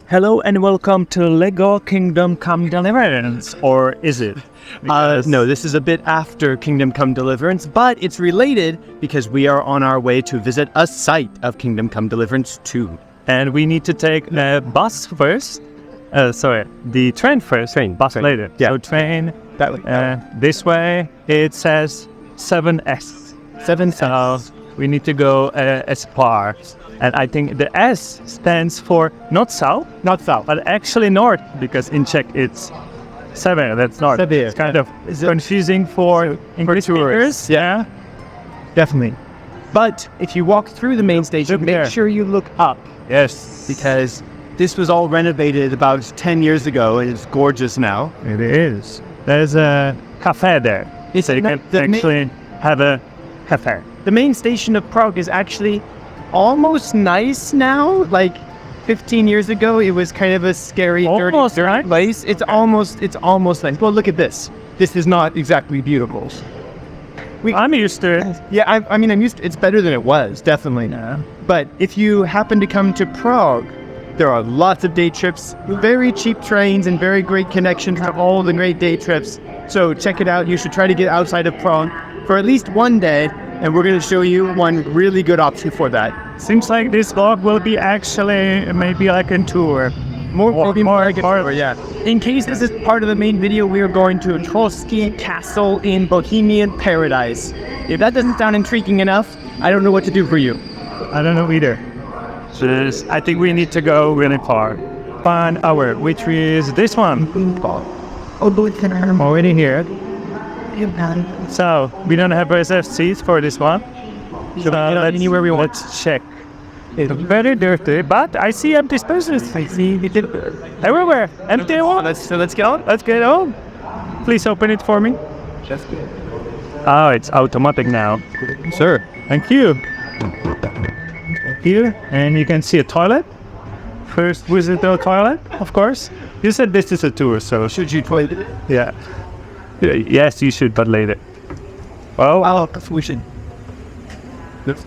Hello and welcome to Lego Kingdom Come Deliverance, or is it? No, this is a bit after Kingdom Come Deliverance, but it's related because we are on our way to visit a site of Kingdom Come Deliverance II. And we need to take the bus first. The train first. Bus later. Yeah. So train That way. this way. It says 7S. 7 So we need to go as far. And I think the S stands for not south, but actually north, because in Czech it's sever, that's north. Sever. It's kind of confusing for English speakers. Yeah, definitely. But if you walk through the main station, make sure you look up. Yes. Because this was all renovated about 10 years ago and it's gorgeous now. It is. There's a cafe there. So you can actually have a cafe. The main station of Prague is actually almost nice now. Like 15 years ago, it was kind of a scary, dirty place. It's almost nice. Well, look at this. This is not exactly beautiful. I'm used to it. Yeah, I'm used to it. It's better than it was, definitely. Yeah. But if you happen to come to Prague, there are lots of day trips, very cheap trains, and very great connections to all the great day trips. So check it out. You should try to get outside of Prague for at least one day. And we're going to show you one really good option for that. Seems like this vlog will be actually maybe like a tour. More like a tour, yeah. In case this is part of the main video, we are going to Trosky Castle in Bohemian Paradise. If that doesn't sound intriguing enough, I don't know what to do for you. I don't know either. I think we need to go really far. Find our, which is this one. Already here. So we don't have reserved seats for this one. So anywhere we want. Let's check. It's very dirty, but I see empty spaces. I see it everywhere. Empty one. So let's get on. Let's get on. Please open it for me. Oh, it's automatic now. Sir. Thank you. Here, and you can see a toilet. First visit the toilet, of course. You said this is a tour, so Should you toilet it? yeah. Yes, you should, but later. Well, We should.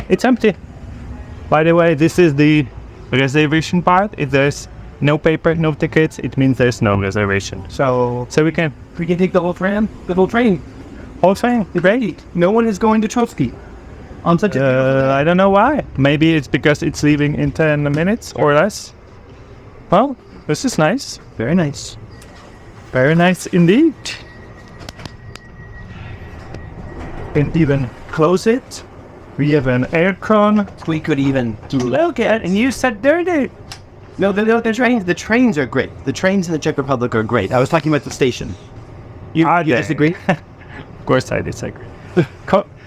it's empty. By the way, this is the reservation part. If there's no paper, no tickets, it means there's no reservation. So we can take the whole train. whole thing. Great. No one is going to Trosky. On such I don't know why. Maybe it's because it's leaving in 10 minutes or less. Well, this is nice. Very nice. Very nice indeed. Can even close it. We have an aircon. We could even Look at, and you said dirty. No, the trains are great. The trains in the Czech Republic are great. I was talking about the station. You disagree? Of course I disagree.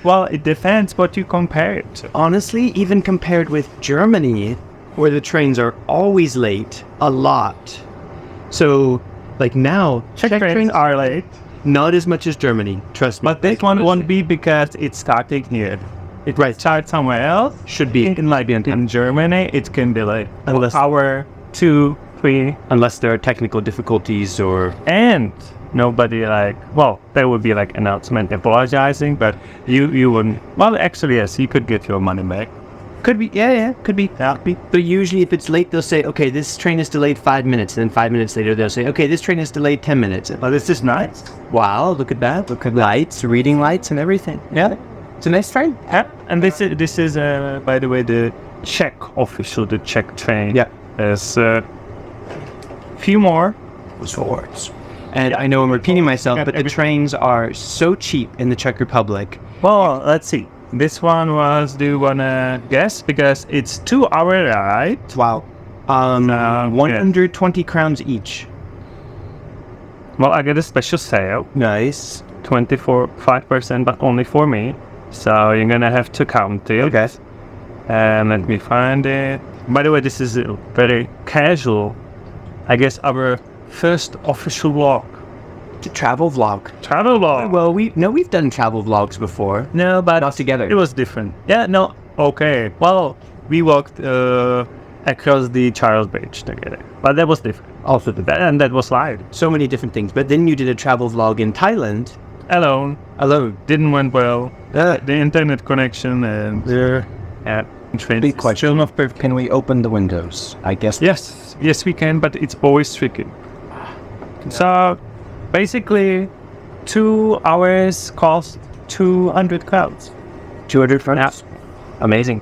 Well, it depends what you compare it to. Honestly, even compared with Germany, where the trains are always late, a lot. So, like now, Czech trains are late. not as much as Germany, trust me. But this one won't be because it's starting here. It starts somewhere else. Should be. In Germany, it can be like Unless- hour, 2, 3. Unless there are technical difficulties or... And nobody there would be like announcement apologizing, but you wouldn't. Well, actually, yes, you could get your money back. Could be, could be. But usually if it's late, they'll say, okay, this train is delayed 5 minutes. And then 5 minutes later, they'll say, okay, this train is delayed 10 minutes. But this is nice. Wow, look at that. Look at lights, reading lights and everything. Yeah, it's a nice train. Yeah. And this is by the way, the Czech official, the Czech train. Yeah. There's a few more. Warhorse. And I know I'm repeating myself, but the trains are so cheap in the Czech Republic. Well, let's see. This one was, do you want to guess? Because it's 2 hour ride. Wow. 120 crowns each. Well, I get a special sale. Nice. 5%, but only for me. So you're going to have to count it. Okay. And let me find it. By the way, this is a very casual, I guess, our first official vlog. Travel vlog. Travel vlog. Well, we've done travel vlogs before. No, but not together. It was different. Yeah, no, okay. Well, we walked across the Charles Bridge together, but that was different. Also, and that was live. So many different things. But then you did a travel vlog in Thailand. Alone. Alone. Didn't went well. The internet connection and Big question. Still not perfect. Can we open the windows? I guess. Yes, we can, but it's always tricky. So, basically, 2 hours cost 200 crowns. 200 francs. Yeah. Amazing.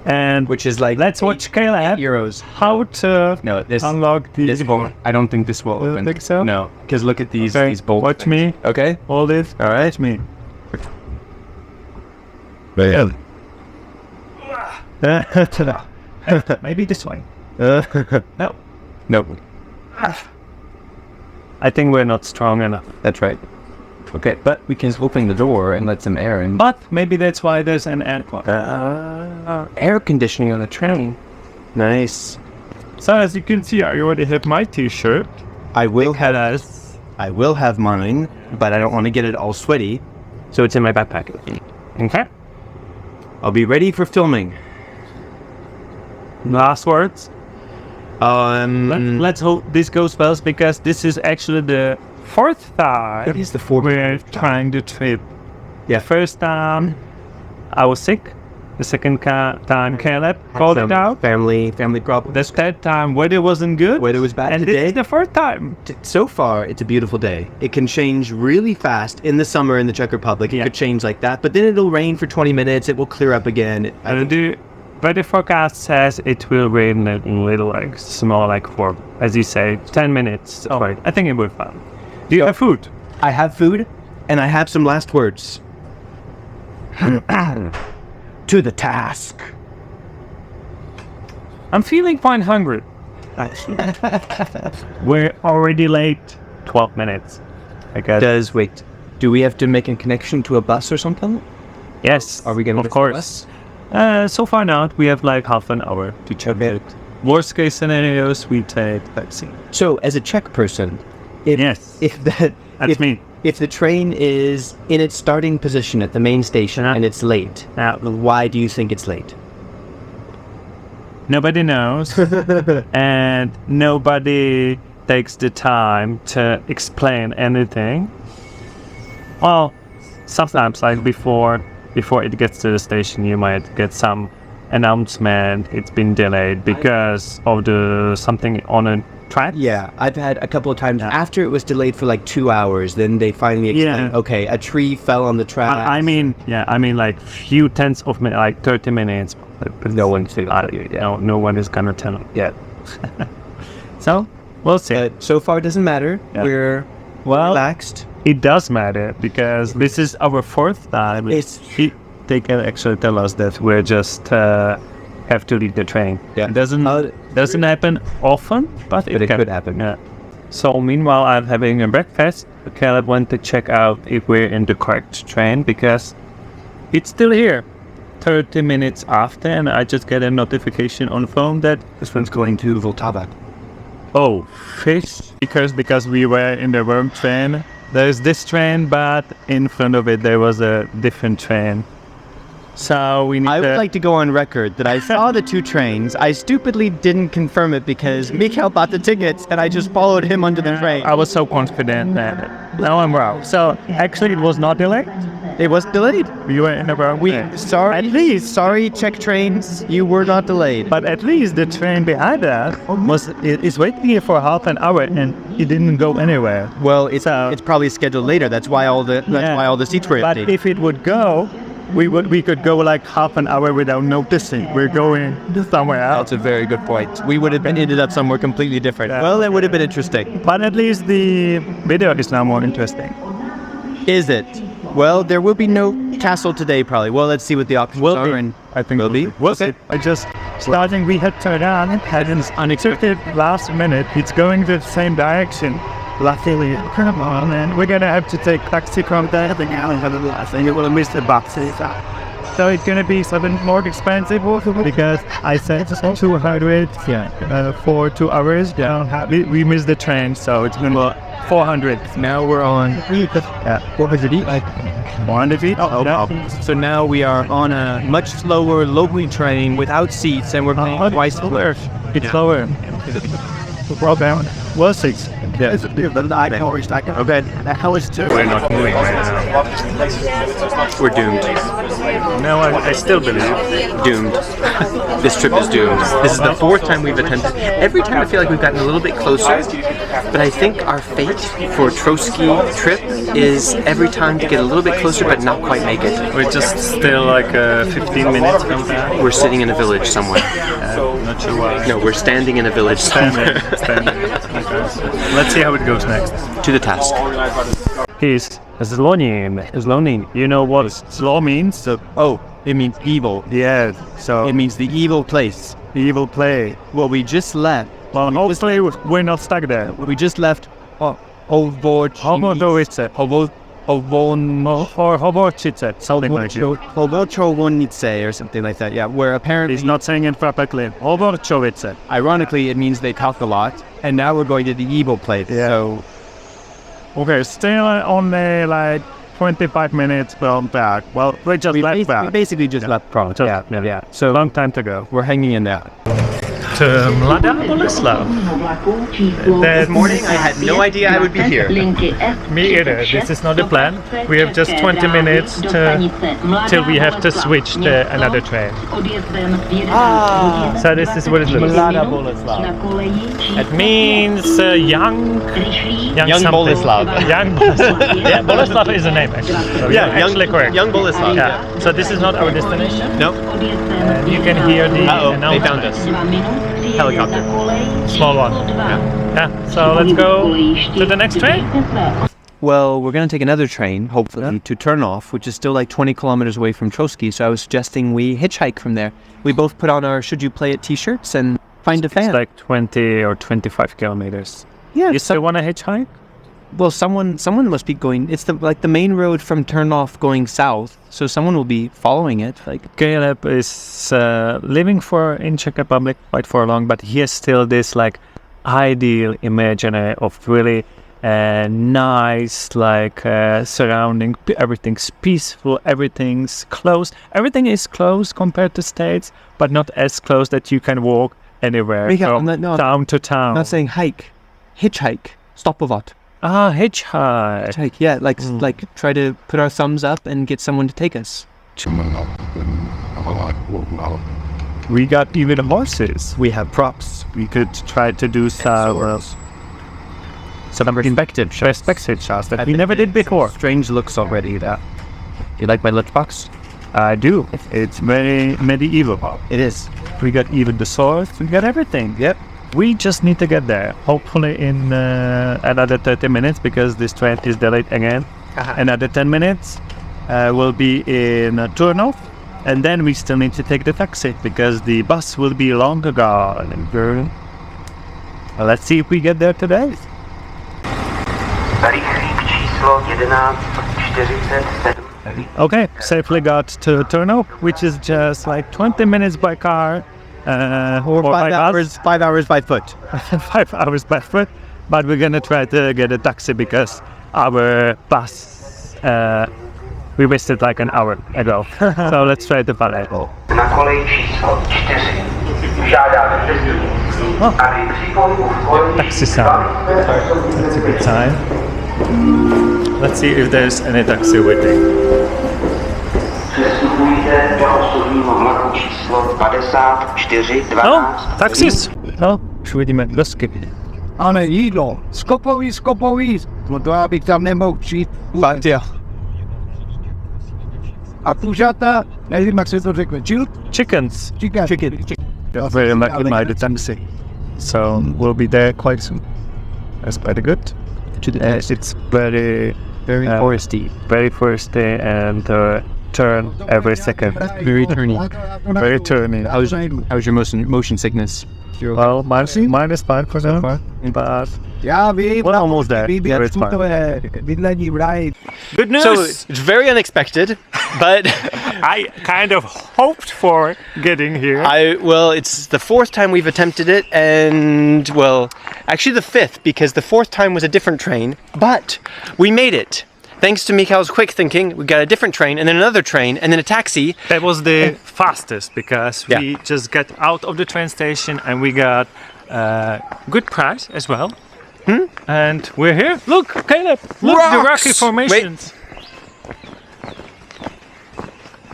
And which is like let's watch Caleb euros. How to unlock these. This won't. I don't think this will open. You think so? No, because look at these bolts. Watch me. Okay. Hold it. All right. Watch me. Maybe this way. No. Nope. I think we're not strong enough. That's right. Okay, but we can open the door and let some air in. But maybe that's why there's an aircon. Air conditioning on a train. Nice. So as you can see, I already have my t-shirt. I will have mine, but I don't want to get it all sweaty. So it's in my backpack. Okay. I'll be ready for filming. Last words. Let's hope this goes well, because this is actually the 4th time. It is the 4th we're trying the trip. Yeah, first time I was sick. The second time Caleb called it out. Family problem. The 3rd time weather wasn't good. Weather was bad. And today, this is the 4th time. So far, it's a beautiful day. It can change really fast in the summer in the Czech Republic. It could change like that, but then it'll rain for 20 minutes. It will clear up again. The weather forecast says it will rain a little, like small, like for, as you say, 10 minutes. Oh, right. I think it will be fun. Do you have food? I have food, and I have some last words. To the task. I'm feeling quite hungry. We're already late. 12 minutes. I guess. Wait. Do we have to make a connection to a bus or something? Yes. Are we going to Of course. So far not. We have like half an hour to check it. Worst case scenarios, we take taxi. So, as a Czech person, That's me. If the train is in its starting position at the main station and it's late, why do you think it's late? Nobody knows. And nobody takes the time to explain anything. Well, sometimes like before it gets to the station, you might get some announcement. It's been delayed because of something on a track. Yeah, I've had a couple of times after it was delayed for like 2 hours. Then they finally explain, okay, a tree fell on the track. I mean like few tenths of minutes, like 30 minutes. But no one is gonna tell them yet. So we'll see. So far, it doesn't matter. Yeah. We're relaxed. It does matter because this is our 4th time. They can actually tell us that we're just have to leave the train. Yeah. It doesn't happen often, but it could happen. Yeah. So meanwhile, I'm having a breakfast. Caleb went to check out if we're in the correct train because it's still here. 30 minutes after, and I just get a notification on the phone that this one's going to Vltava. Oh, fish! Because we were in the wrong train. There's this train, but in front of it there was a different train. So we need I would like to go on record that I saw the 2 trains. I stupidly didn't confirm it because Michal bought the tickets and I just followed him onto the train. I was so confident that now I'm wrong. So actually it was not delayed. It was delayed. We were in the wrong train. Sorry, Czech trains, you were not delayed. But at least the train behind us is waiting here for half an hour and it didn't go anywhere. Well, it's probably scheduled later. That's why all the seats were empty. But if it would go, we could go like half an hour without noticing. We're going somewhere else. That's a very good point. We would have ended up somewhere completely different. Yeah. Well, that would have been interesting. But at least the video is now more interesting. Is it? Well, there will be no castle today, probably. Well, let's see what the options are. And I think we'll see. I just starting. We had turned on and had an unexpected last minute. It's going the same direction. Luckily, come on, and we're gonna have to take taxi from there. I think it will miss the bus. So it's gonna be something more expensive because I said 200 for 2 hours. Yeah, we missed the train, so it's gonna be 400. Now we're on. What was it? 400 feet. So now we are on a much slower local train without seats, and we're paying twice the fare. It's slower. Well down. Well, 6. Yeah. Okay. How is 2? We're not moving right now. We're doomed. No, I still believe. Doomed. This trip is doomed. This is the 4th time we've attempted. Every time I feel like we've gotten a little bit closer, but I think our fate for Trosky trip is every time to get a little bit closer but not quite make it. We're just still like 15 minutes from that. We're sitting in a village somewhere. Not sure why. No, we're standing in a village somewhere. Standing. Okay. Let's see how it goes next. To the task. He's Zlonin. You know what Zlo means? So, it means evil. Yeah. So It means the evil place. evil play. Well, we just left. Well, hopefully we're not stuck there. We just left Hovodovice. Or Hovorčice, something like that. Hovorčovonice or something like that. Yeah, where apparently, He's not saying it properly. Hovorčovice. ironically, it means they talk a lot. And now we're going to the evil place. Yeah. So, Okay, still only like 25 minutes from back. Well, we just left back. we basically just left Prague. So- Yeah. So long time to go. We're hanging in there. To Mladá Boleslav. This morning I had no idea I would be here. Me either. This is not the plan. We have just 20 minutes till we have to switch to another train. So this is what it looks like. It means young something. Boleslav. Young Boleslav. Yeah, Boleslav is a name actually. So you're actually correct. Young Boleslav. Yeah. So this is not our destination. Nope. You can hear the Uh-oh, they announcement. found us. Helicopter. Small one. Yeah. So let's go to the next train. Well, we're going to take another train, hopefully, to Turnov, which is still like 20 kilometers away from Trosky. So I was suggesting we hitchhike from there. We both put on our Should You Play It t-shirts and find a fan. It's like 20 or 25 kilometers. yeah, You still want to hitchhike? well, someone must be going. It's the main road from Turnov going south. So someone will be following it. Like, Caleb is living in Czech Republic quite for long, but he has still this like ideal imaginary of really nice surrounding. Everything's peaceful, everything's close. Everything is close compared to States, but not as close that you can walk anywhere Michal, from no, town to town. I'm not saying hike, hitchhike, stopovat. Hitchhike. Hitchhike, yeah, like try to put our thumbs up and get someone to take us. We got even horses. We have props. We could try to do some perspective shots that we never did before. Strange looks already. That you like my lunchbox? I do. It's very medieval. It is. We got even the swords. We got everything. Yep. We just need to get there. Hopefully in another 30 minutes because this train is delayed again. Another 10 minutes. We'll be in Turnov. And then we still need to take the taxi because the bus will be long gone. Well, let's see if we get there today. Okay, safely got to Turnov, which is just like 20 minutes by car. Or 5 hours. 5 hours by foot. 5 hours by foot, but we're gonna try to get a taxi because our bus we wasted like an hour ago. So let's try to follow it. Na koleji číslo 4 žádám cestující, aby při pohybu v koleji Taxi sound. That's a good sign. Let's see if there's any taxi waiting. přestupujte do osobního vlaku číslo 5412. No, taxis. No, už vidíme do Skit. Ale jídlo, skopový, no to já bych tam nemohl přijít. Fakt, jo. A kuřata, nevím, jak se to řekne, Chickens. chicken. Very lucky by the taxi. So we'll be there quite soon. That's pretty good. It's very foresty. very foresty and turn every second. Very turny. Very turny. How's your motion sickness? Well, mine is fine for now, but Já vím, we're almost there. vybírat It's fine. smutové bydlení v ráji. Good news! So it's very unexpected, but I kind of hoped for getting here. it's the 4th time we've attempted it, and actually the 5th because the 4th time was a different train, but we made it. Thanks to Michal's quick thinking, we got a different train, and then another train, and then a taxi. That was the fastest because we Yeah. just got out of the train station and we got good price as well. And we're here. Look, Caleb. Look, the rocky formations.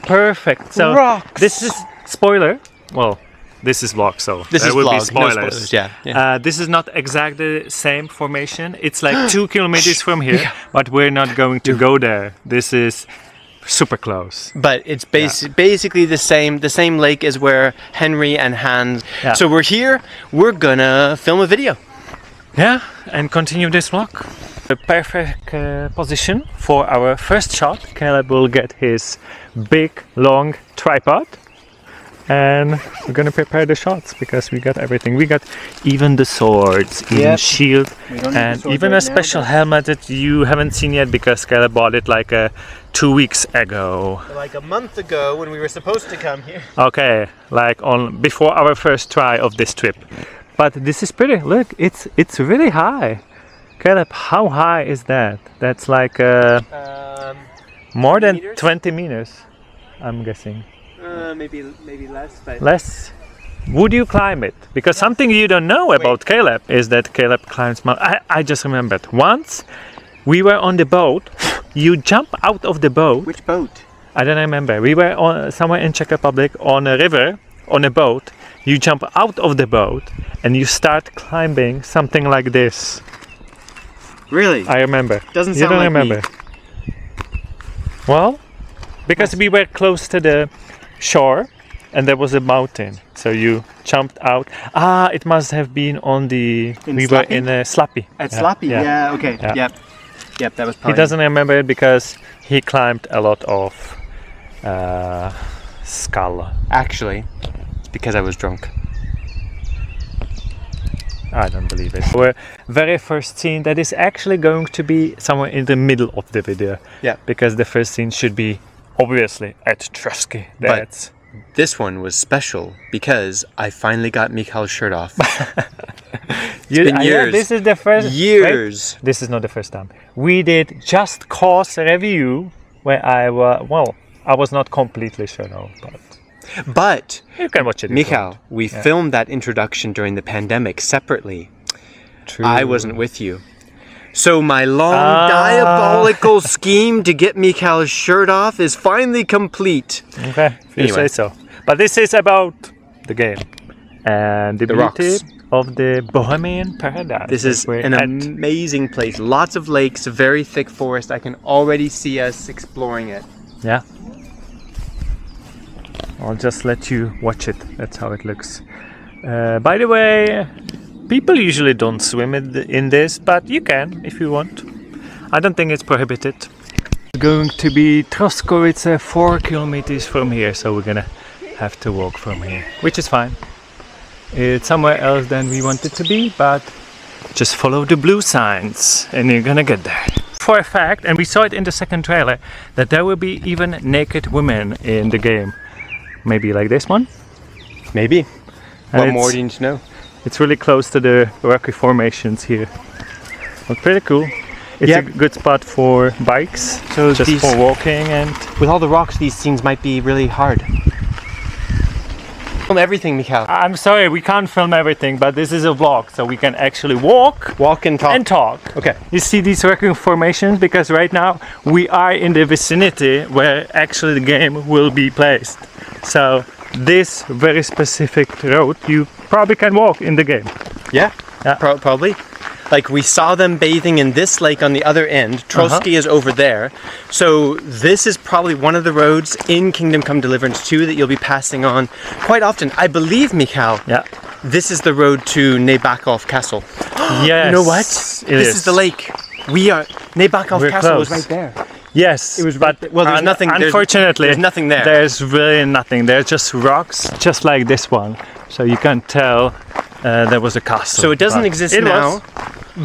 Perfect. So this is spoiler. Well, this is vlog, so This there is will be vlog, no spoilers. spoilers, yeah. This is not exactly the same formation. It's like 2 kilometers from here, but we're not going to go there. This is super close. But it's basically the same lake as where Henry and Hans. Yeah. So we're here. We're gonna film a video. Yeah, and continue this vlog. The perfect position for our first shot. Caleb will get his big, long tripod. And we're gonna prepare the shots because we got everything. We got even the swords, even shield, and even a special helmet that you haven't seen yet because Caleb bought it like 2 weeks ago. Like a month ago when we were supposed to come here. Okay, like on before our first try of this trip. But this is pretty. Look, it's really high. Caleb, how high is that? That's like more than meters? 20 meters, I'm guessing. Maybe less, but Less. Would you climb it? Because something you don't know about Caleb is that Caleb climbs mountains. I just remembered once we were on the boat. You jump out of the boat. which boat? I don't remember. We were on somewhere in Czech Republic on a river on a boat. You jump out of the boat and you start climbing something like this. Really? I remember. Doesn't You sound don't like me. remember. Well, because we were close to the shore and there was a mountain, so you jumped out. It must have been on the. In we were Slappy? in Slappy. At Slappy? Yeah, okay. Yeah. Yep, that was He probably... doesn't remember it because he climbed a lot of skull. Actually, it's because I was drunk. I don't believe it. Our very first scene that is actually going to be somewhere in the middle of the video. Yeah. Because the first scene should be obviously at Trosky. That's This one was special because I finally got Michal's shirt off. been years. this is the first Years. Wait, this is not the first time. We did Just Cause review where I was not completely shirt off, But you can watch it. if you Michal, want. we filmed that introduction during the pandemic separately. True. I wasn't with you. So my long diabolical scheme to get Michal's shirt off is finally complete. Okay, if you Anyway. say so. But this is about the game and the beauty rocks. of the Bohemian Paradise. This is We're an at- amazing place. Lots of lakes, a very thick forest. I can already see us exploring it. Yeah. I'll just let you watch it. That's how it looks. By the way, people usually don't swim in this, but you can if you want. I don't think it's prohibited. It's going to be Trosko. It's 4 kilometers from here, so we're gonna have to walk from here, which is fine. It's somewhere else than we want it to be, but just follow the blue signs and you're gonna get there. For a fact, and we saw it in the second trailer, that there will be even naked women in the game. Maybe like this one. Maybe. And What more it's- do you need to know? It's really close to the rocky formations here. But pretty cool. It's Yep. a good spot for bikes, So just these- for walking and With all the rocks, these scenes might be really hard. Film everything, Michal. I'm sorry, we can't film everything, but this is a vlog, so we can actually walk Walk and talk. and talk. Okay. You see these rocky formations because right now we are in the vicinity where actually the game will be placed. So this very specific road you probably can walk in the game. Yeah. Yeah. Probably. Like we saw them bathing in this lake on the other end. Trosky is over there. So this is probably one of the roads in Kingdom Come Deliverance II that you'll be passing on quite often. I believe, Michal, Yeah. this is the road to Nebakov Castle. Yes. You know what? it This is the lake. We are... Nebakov We're Castle was close. right there. Yes, It was but right there. Well, there's nothing- there's- Unfortunately, there's nothing there. There's really nothing. There's just rocks, just like this one. So you can tell there was a castle. So it doesn't but exist it now, was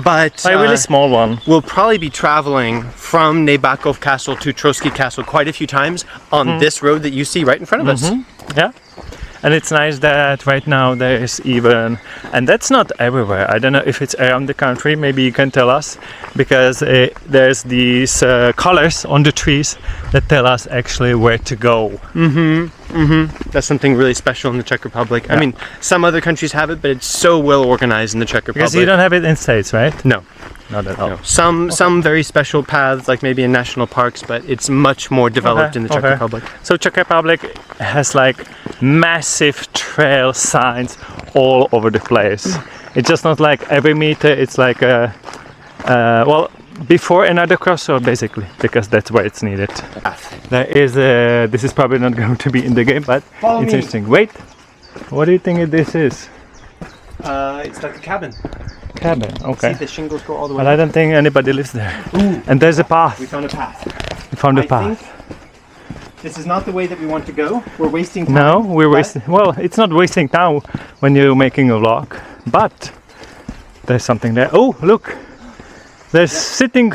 but a really small one. we'll probably be traveling from Nebakov Castle to Trosky Castle quite a few times on this road that you see right in front of us. Yeah. And it's nice that right now there is even, and that's not everywhere. I don't know if it's around the country. Maybe you can tell us, because there's these colors on the trees that tell us actually where to go. That's something really special in the Czech Republic. I mean, some other countries have it, but it's so well organized in the Czech Republic. Because you don't have it in States, right? No. Not at all. No. Some very special paths, like maybe in national parks, but it's much more developed in the Czech Republic. So Czech Republic has like massive trail signs all over the place. It's just not like every meter. It's like well, before another crossroad basically, because that's where it's needed. There is this is probably not going to be in the game, but it's interesting. Wait, what do you think this is? It's like a cabin. Cabin. Okay. See the shingles go all the way. But I don't think anybody lives there. And there's a path. We found a path. We found a I path. think this is not the way that we want to go. We're wasting time. No, we're wasting. Well, it's not wasting time when you're making a vlog, but there's something there. Oh, look! There's sitting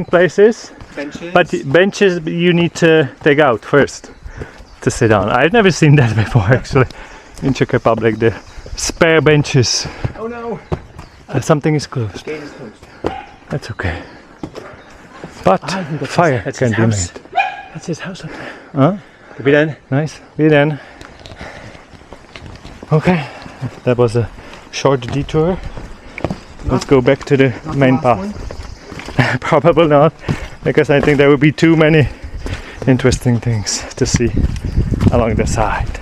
places, Benches. but benches you need to take out first to sit on. I've never seen that before actually in Czech Republic. The spare benches. Oh no! Something is closed. Gate is closed. That's okay. But fire that's can his be house. made. That's his house up there. Huh? Are we done? Nice. We then. Okay. That was a short detour. Let's go back to the main path. Probably not, because I think there will be too many interesting things to see along the side.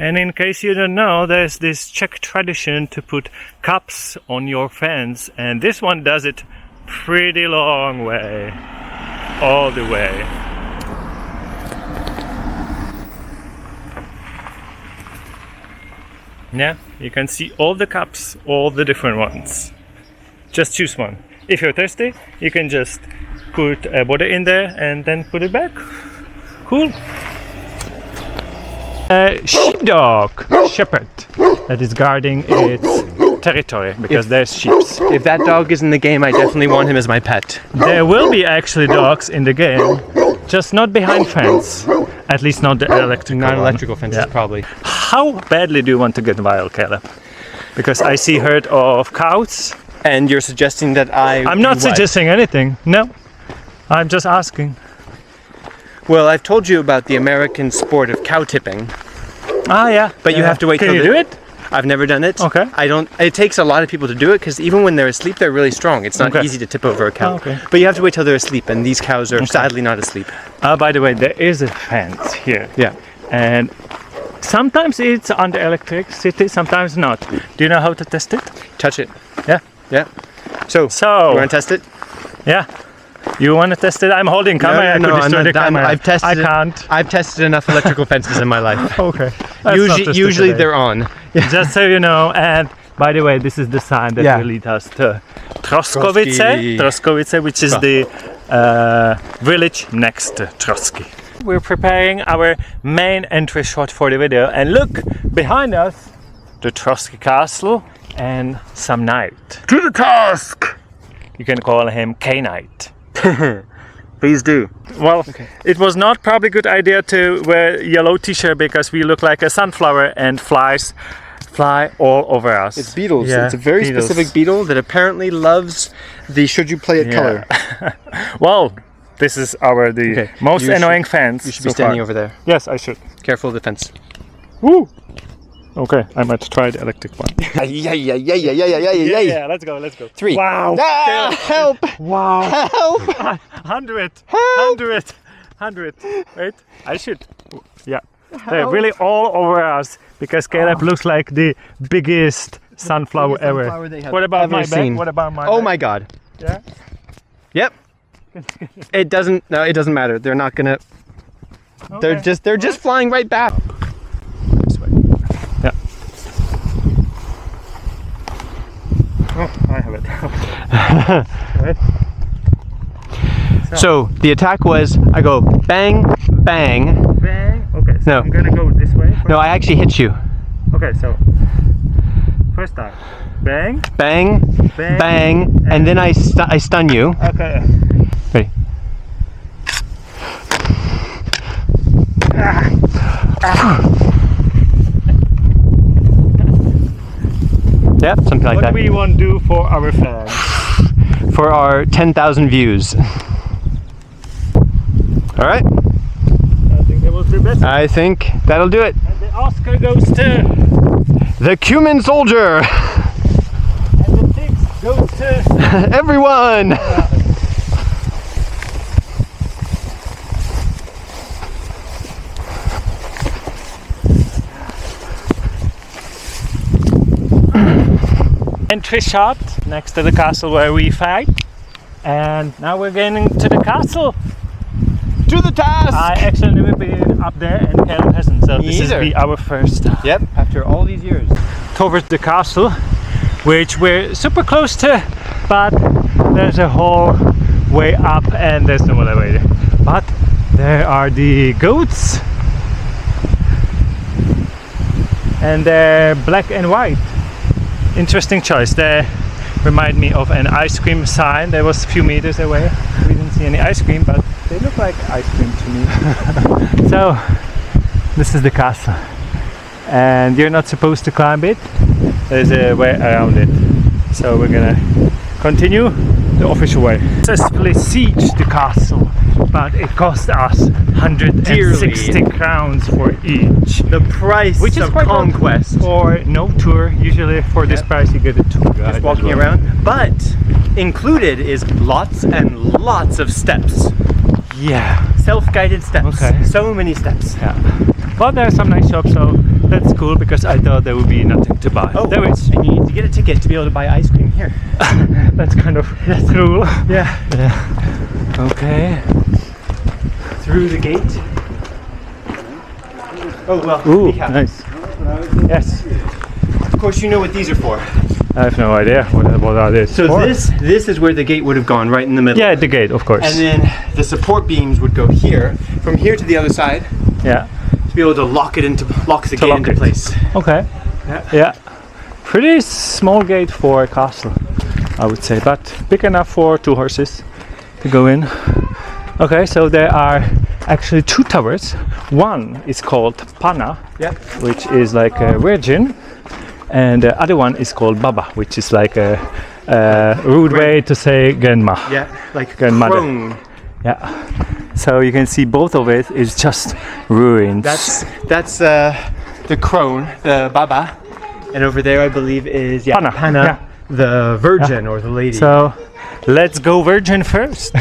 And in case you don't know, there's this Czech tradition to put cups on your fence, and this one does it pretty long way, all the way. Yeah, you can see all the cups, all the different ones. Just choose one. If you're thirsty, you can just put water in there and then put it back. Cool. Sheepdog, shepherd, that is guarding its territory because there's sheep. If that dog is in the game, I definitely want him as my pet. There will be actually dogs in the game, just not behind fence. At least not the electrical one. Non-electrical fences, Yeah. probably. How badly do you want to get wild, Caleb? Because I see herd of cows. And you're suggesting that I'm not suggesting anything. No, I'm just asking. Well, I've told you about the American sport of cow tipping. Ah, yeah. But you have to wait Can till you do it? I've never done it. Okay. I don't. It takes a lot of people to do it because even when they're asleep, they're really strong. It's not Okay. easy to tip over a cow. Oh, okay. But you have to wait till they're asleep, and these cows are sadly not asleep. By the way, there is a fence here. Yeah. And sometimes it's under electricity, sometimes not. Do you know how to test it? Touch it. Yeah. Yeah. So. So. You want to test it? Yeah. You want to test it? I'm holding camera. I could destroy the camera. I've tested. I can't. I've tested enough electrical fences in my life. Okay. That's not tested Usually today. they're on. Just so you know, and by the way, this is the sign that will lead us to Troskovice, which is the village next to Trosky. We're preparing our main entry shot for the video, and look behind us, the Trosky Castle and some knight. To the task! You can call him K-Knight. Please do. Well, it was not probably a good idea to wear yellow t-shirt because we look like a sunflower and flies fly all over us. It's beetles. Yeah, It's a very beetles. specific beetle that apparently loves the should you play it color. Well, this is our most You annoying fans. You should be so standing far. over there. Yes, I should. Careful of the fence. Woo! Okay, I might try the electric one. Yeah. Let's go. 3. Wow! Ah, help! Wow! Help! 100! 100! Wait, I should. Yeah. They're really all over us because Caleb looks like the biggest sunflower ever. sunflower they have What about ever my seen. bag? What about my Oh bag? my god. Yeah? Yep. It doesn't matter. They're not gonna Okay. they're just flying right back. This way. Yeah. Oh, I have it. Right. So the attack was I go bang, bang. Bang. Okay, so No. I'm gonna go this way. No, I actually hit you. Okay, so first time. Bang. Bang, Bang. bang, and then I stun you. Okay. Ready? Yeah, something like What that. do we want to do for our fans? For our 10,000 views. All right. I think that was the best. I think that'll do it. And the Oscar goes to... The cumin soldier. And the six goes to... Everyone. Entry shot next to the castle where we fight. And now we're getting to the castle. To the task. I actually never been up there and Caleb hasn't, so this is either. our first stop. Yep. After all these years. Towards the castle, which we're super close to, but there's a whole way up and there's no elevator. But there are the goats, and they're black and white. Interesting choice. They remind me of an ice cream sign that was a few meters away. We didn't see any ice cream, but they look like ice cream to me. So this is the castle, and you're not supposed to climb it. There's a way around it, so we're gonna continue the official way. Successfully siege the castle, but it cost us 160 crowns for each, The price which is of quite conquest. good for no tour. Usually for this price you get a tour guide Just walking as well. around. But included is lots and lots of steps. Yeah, Self-guided steps. Okay. So many steps. yeah. But there are some nice shops, so that's cool because I thought there would be nothing to buy. Oh, There is. and you need to get a ticket to be able to buy ice cream here. That's kind of cool. Yeah. Yeah. Okay. Through the gate. Oh well. Ooh, Michal, nice. Yes. of course you know what these are for. I have no idea what are these. So for. this is where the gate would have gone, right in the middle. Yeah, the gate, of course. And then the support beams would go here, from here to the other side, yeah. to be able to lock the gate lock into it. place. Okay. Yeah. Yeah. Pretty small gate for a castle, I would say, but big enough for 2 horses to go in. Okay, so there are actually 2 towers. One is called Pana, Yeah. which is like a virgin, and the other one is called Baba, which is like a rude way to say grandma. Yeah, like Grandmother. crone. Yeah. So you can see both of it is just ruins. That's the crone, the baba, and over there I believe is Pana. Pana, Yeah. the virgin or the lady. So let's go virgin first.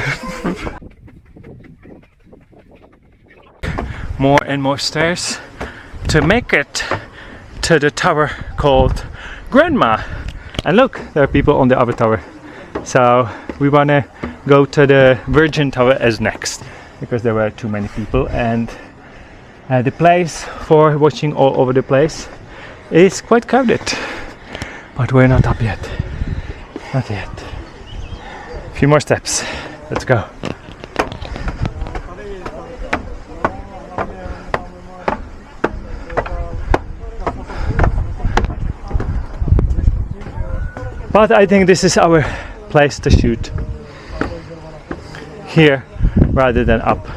More and more stairs to make it to the tower called Grandma. And look, there are people on the other tower. So we wanna go to the Virgin Tower as next because there were too many people, and the place for watching all over the place is quite crowded. But we're not up yet. Not yet. A few more steps. Let's go. But I think this is our place to shoot. Here rather than up,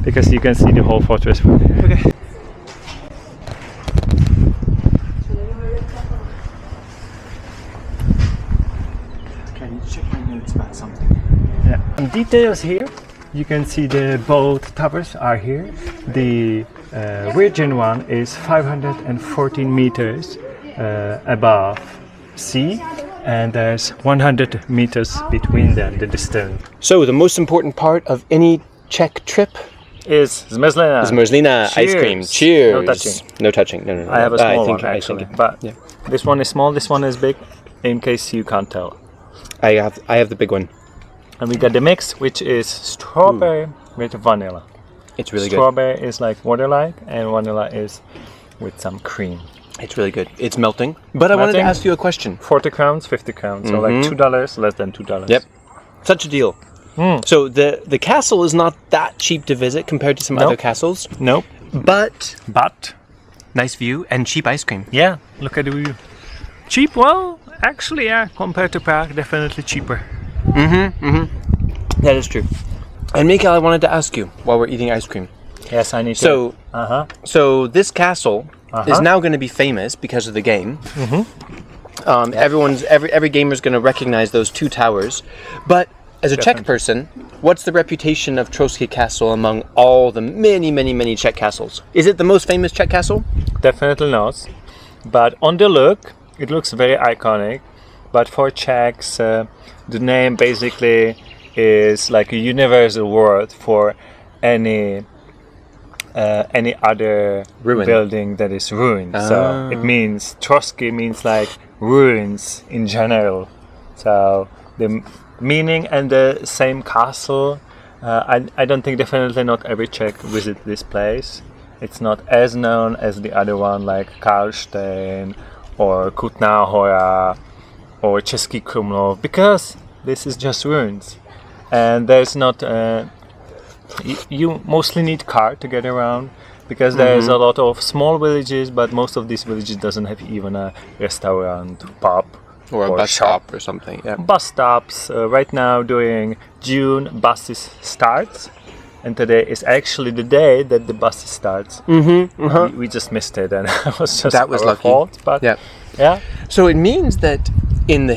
because you can see the whole fortress from here. Okay. Can you check my notes about something? Yeah. Some details here. You can see the both towers are here. The Virgin one is 514 meters above sea, and there's 100 meters between them, the distance. So the most important part of any Czech trip Is zmrzlina. is Mrzlina ice cream. Cheers. Cheers. No touching. No touching. No. I have a small one I actually, think- but yeah. this one is small, this one is big, in case you can't tell. I have the big one. And we got the mix, which is strawberry with vanilla. It's really good. Strawberry is like water-like, and vanilla is with some cream. It's really good. It's melting. But I wanted to Melting? ask you a question. 40 crowns, 50 crowns, so like $2, less than $2. Yep. Such a deal. So the castle is not that cheap to visit compared to some Nope. other castles, Nope. but But nice view and cheap ice cream. yeah, look at the view. Cheap? Well, actually, yeah, compared to Prague, definitely cheaper. That is true. And Michal, I wanted to ask you while we're eating ice cream. Yes, I need to. So, Uh-huh. so this castle is now going to be famous because of the game. Every gamer's going to recognize those two towers. But as a Czech person, what's the reputation of Trosky Castle among all the many Czech castles? Is it the most famous Czech castle? Definitely not. But on the look, it looks very iconic. But for Czechs, the name basically is like a universal word for any other building that is ruined. So it means Trosky means like ruins in general. So the meaning and the same castle. I don't think, definitely not every Czech visit this place. It's not as known as the other one like Karlštejn or Kutná Hora or Český Krumlov, because this is just ruins and there's not you mostly need car to get around, because there's a lot of small villages, but most of these villages doesn't have even a restaurant, pub, or a bus stop or something. Yeah. Bus stops. Right now during June buses starts, and today is actually the day that the bus starts. We just missed it, and it was just that was our lucky. fault. But yeah. So it means that in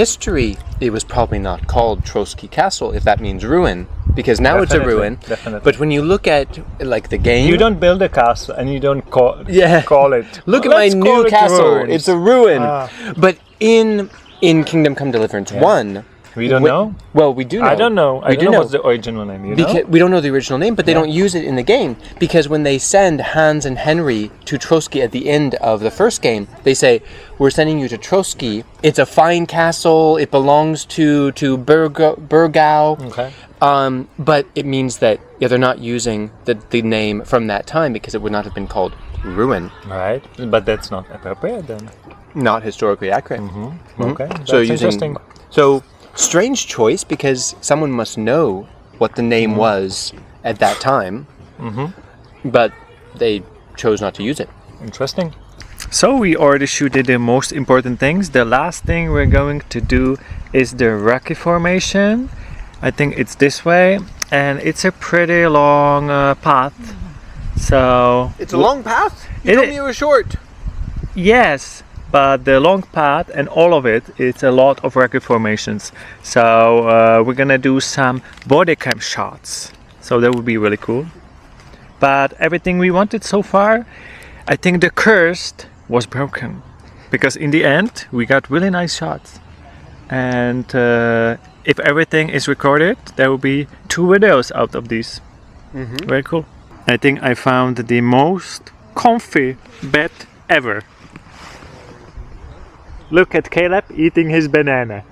history it was probably not called Trosky Castle, if that means ruin, because now it's a ruin. Definitely. But when you look at like the game, You don't build a castle and you don't call it. Look at my Let's new call it castle. ruins. It's a ruin. But in Kingdom Come Deliverance 1, We don't know. Well, we do know. I don't know. I We don't do know know. what's the original name. You Because know? we don't know the original name, but they don't use it in the game, because when they send Hans and Henry to Trosky at the end of the first game, they say, "We're sending you to Trosky. It's a fine castle. It belongs to Burgau." Okay. But it means that they're not using the name from that time, because it would not have been called ruin. Right. But that's not appropriate then. Not historically accurate. Okay. So That's using interesting. strange choice, because someone must know what the name was at that time, but they chose not to use it. Interesting. So we already shooted the most important things. The last thing we're going to do is the rocky formation. I think it's this way, and it's a pretty long path. So It's a long path? You It told i- me it was short. yes, but the long path and all of it's a lot of rocky formations. So we're gonna do some body cam shots. So that would be really cool. But everything we wanted so far, I think the curse was broken, because in the end we got really nice shots. And if everything is recorded, there will be 2 videos out of these. Very cool. I think I found the most comfy bed ever. Look at Caleb eating his banana.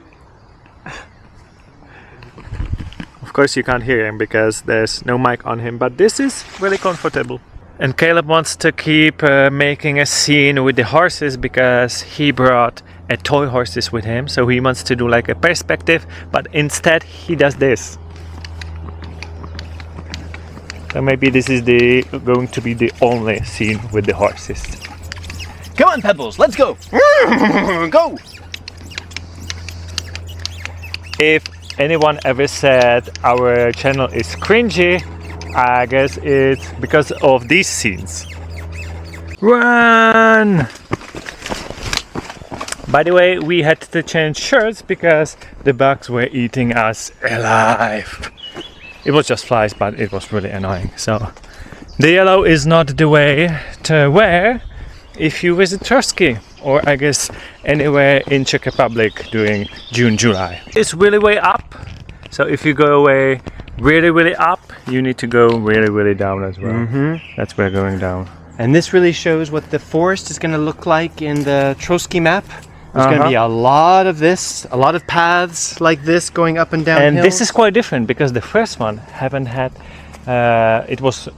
Of course you can't hear him because there's no mic on him, but this is really comfortable. And Caleb wants to keep making a scene with the horses, because he brought a toy horses with him, so he wants to do like a perspective, but instead he does this. So maybe this is going to be the only scene with the horses. Come on, Pebbles, let's go. Go. If anyone ever said our channel is cringy, I guess it's because of these scenes. Run! By the way, we had to change shirts because the bugs were eating us alive. It was just flies, but it was really annoying. So the yellow is not the way to wear if you visit Trosky, or I guess anywhere in Czech Republic during June, July. It's really way up, so if you go away really up, you need to go really down as well. That's where going down. And this really shows what the forest is going to look like in the Trosky map. There's going to be a lot of this, a lot of paths like this going up and down And hills. this is quite different, because the first one haven't had, it was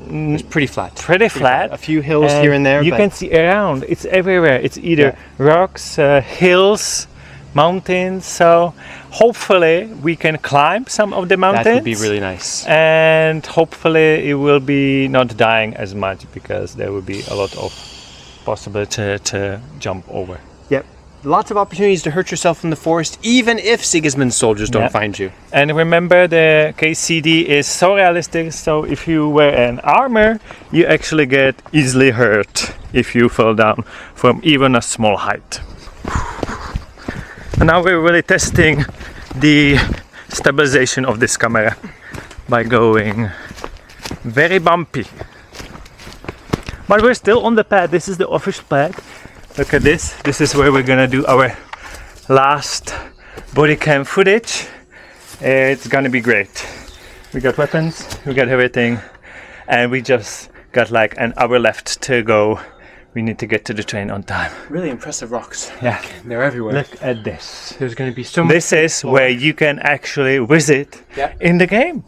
It's pretty flat. pretty flat. A few hills here and there. You but can see around, it's everywhere. It's either rocks, hills, mountains. So hopefully we can climb some of the mountains. that would be really nice. And hopefully it will be not dying as much, because there will be a lot of possibility to jump over. Yep. Lots of opportunities to hurt yourself in the forest, even if Sigismund's soldiers don't find you. And remember, the KCD is so realistic, so if you wear an armor, you actually get easily hurt if you fall down from even a small height. And now we're really testing the stabilization of this camera by going very bumpy. But we're still on the pad. This is the official pad. Look at this. This is where we're gonna do our last body cam footage. It's gonna be great. We got weapons, we got everything, and we just got like an hour left to go. We need to get to the train on time. Really impressive rocks. Yeah, They're everywhere. look at this. There's going to be so much. This is where you can actually visit Yeah. in the game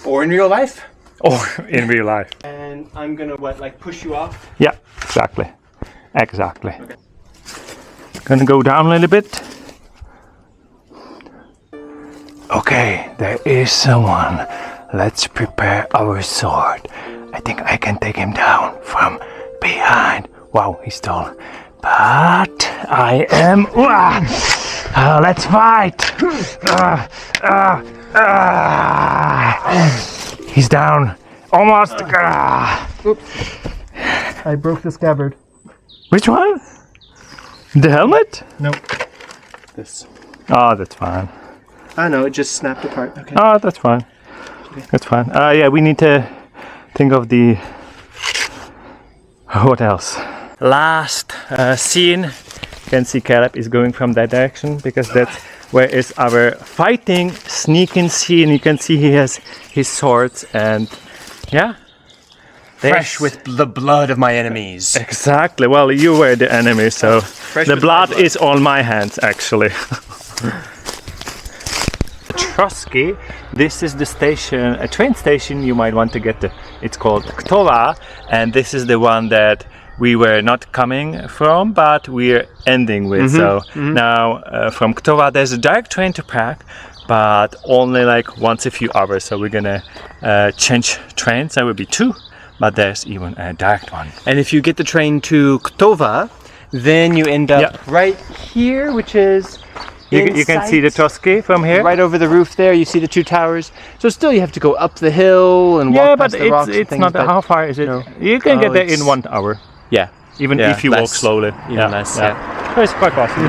Or in real life. or in real life. And I'm going to like push you off. Yeah, exactly. Exactly. Okay. Gonna go down a little bit. Okay, there is someone. Let's prepare our sword. I think I can take him down from behind. Wow, he's tall. But I am. Let's fight. He's down. Almost. Oops. I broke the scabbard. Which one? The helmet? Nope. This. Oh, that's fine. I know, it just snapped apart. Okay. Oh, that's fine. That's fine. Yeah, we need to think of the... What else? Last scene. You can see Caleb is going from that direction because that's where is our fighting sneaking scene. You can see he has his swords and yeah. Fresh with the blood of my enemies. Exactly. Well, you were the enemy, so the with blood my blood. is on my hands actually. Trosky, this is the station, a train station you might want to get to. It's called Ktova, and this is the one that we were not coming from, but we're ending with. Now from Ktova there's a direct train to Prague, but only like once a few hours. So we're gonna change trains. There will be two, but there's even a direct one. And if you get the train to Ktova, then you end up right here, which is You can see the Trosky from here. right over the roof there. You see the two towers. So still you have to go up the hill and walk Yeah, past but the rocks and it's things, not. but How far is it? no. You can get there in it's- 1 hour, Yeah. even Yeah, if you walk less. slowly. Even less, yeah. So it's quite possible.